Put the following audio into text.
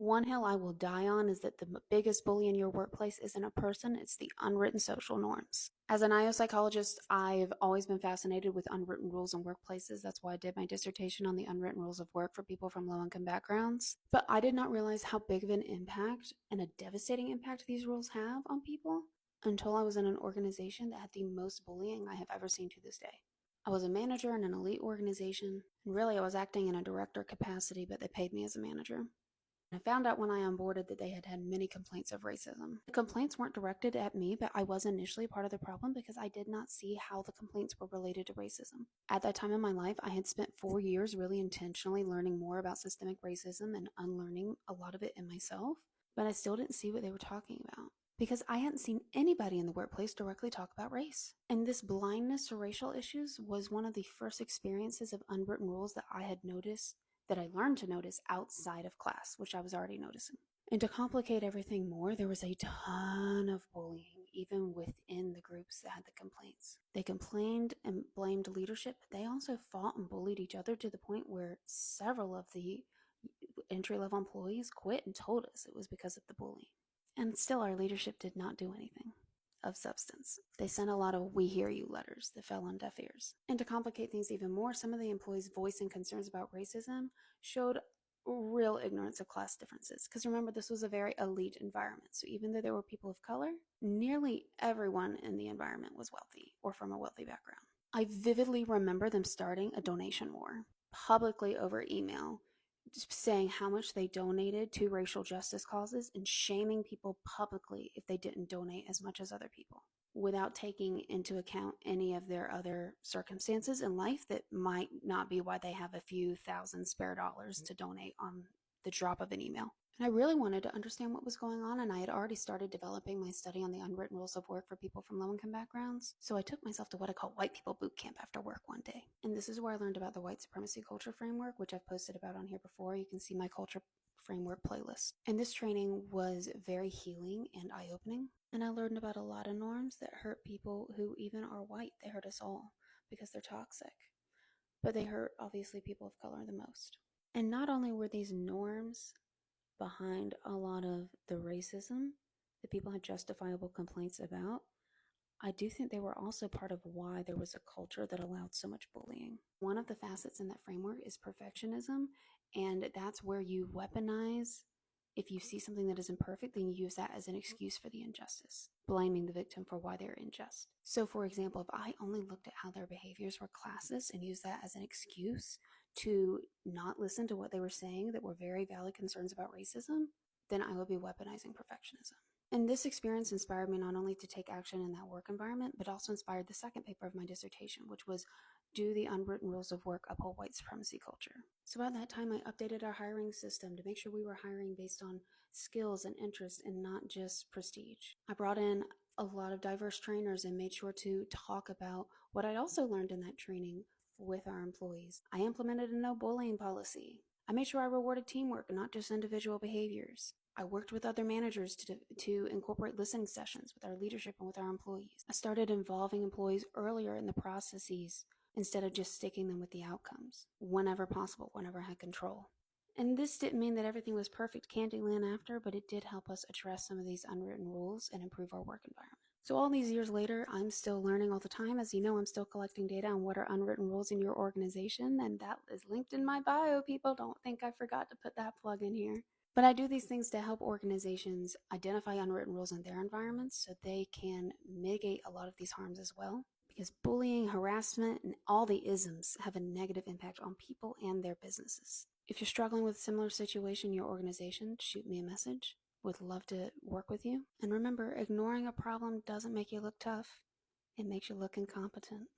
One hill I will die on is that the biggest bully in your workplace isn't a person, it's the unwritten social norms. As an IO psychologist, I've always been fascinated with unwritten rules in workplaces. That's why I did my dissertation on the unwritten rules of work for people from low-income backgrounds. But I did not realize how big of an impact and a devastating impact these rules have on people until I was in an organization that had the most bullying I have ever seen to this day. I was a manager in an elite organization, and really I was acting in a director capacity, but they paid me as a manager. I found out when I onboarded that they had had many complaints of racism. The complaints weren't directed at me, but I was initially part of the problem because I did not see how the complaints were related to racism. At that time in my life, I had spent 4 years really intentionally learning more about systemic racism and unlearning a lot of it in myself, but I still didn't see what they were talking about because I hadn't seen anybody in the workplace directly talk about race. And this blindness to racial issues was one of the first experiences of unwritten rules that I had noticed, that I learned to notice outside of class, which I was already noticing. And to complicate everything more, there was a ton of bullying, even within the groups that had the complaints. They complained and blamed leadership, but they also fought and bullied each other to the point where several of the entry-level employees quit and told us it was because of the bullying. And still, our leadership did not do anything of substance. They sent a lot of "we hear you" letters that fell on deaf ears. And to complicate things even more, some of the employees voicing concerns about racism showed real ignorance of class differences. Because remember, this was a very elite environment. So even though there were people of color, nearly everyone in the environment was wealthy or from a wealthy background. I vividly remember them starting a donation war publicly over email, saying how much they donated to racial justice causes and shaming people publicly if they didn't donate as much as other people, without taking into account any of their other circumstances in life that might not be why they have a few thousand spare dollars to donate on the drop of an email. And I really wanted to understand what was going on, and I had already started developing my study on the unwritten rules of work for people from low-income backgrounds. So I took myself to what I call white people boot camp after work one day. And this is where I learned about the white supremacy culture framework, which I've posted about on here before. You can see my culture framework playlist. And this training was very healing and eye-opening. And I learned about a lot of norms that hurt people who even are white. They hurt us all because they're toxic. But they hurt, obviously, people of color the most. And not only were these norms behind a lot of the racism that people had justifiable complaints about, I do think they were also part of why there was a culture that allowed so much bullying. One of the facets in that framework is perfectionism, and that's where you weaponize. If you see something that is imperfect, then you use that as an excuse for the injustice, blaming the victim for why they're unjust. So, for example, if I only looked at how their behaviors were classist and used that as an excuse to not listen to what they were saying that were very valid concerns about racism, then I would be weaponizing perfectionism. And this experience inspired me not only to take action in that work environment, but also inspired the second paper of my dissertation, which was "Do the Unwritten Rules of Work Uphold White Supremacy Culture?" So at that time, I updated our hiring system to make sure we were hiring based on skills and interest and not just prestige. I brought in a lot of diverse trainers and made sure to talk about what I'd also learned in that training with our employees. I implemented a no bullying policy. I made sure I rewarded teamwork, not just individual behaviors. I worked with other managers to incorporate listening sessions with our leadership and with our employees. I started involving employees earlier in the processes instead of just sticking them with the outcomes, whenever possible, whenever I had control. And this didn't mean that everything was perfect Candyland after, but it did help us address some of these unwritten rules and improve our work environment. So all these years later, I'm still learning all the time. As you know, I'm still collecting data on what are unwritten rules in your organization, and that is linked in my bio, people. Don't think I forgot to put that plug in here. But I do these things to help organizations identify unwritten rules in their environments so they can mitigate a lot of these harms as well. Because bullying, harassment, and all the isms have a negative impact on people and their businesses. If you're struggling with a similar situation in your organization, shoot me a message. Would love to work with you. And remember, ignoring a problem doesn't make you look tough. It makes you look incompetent.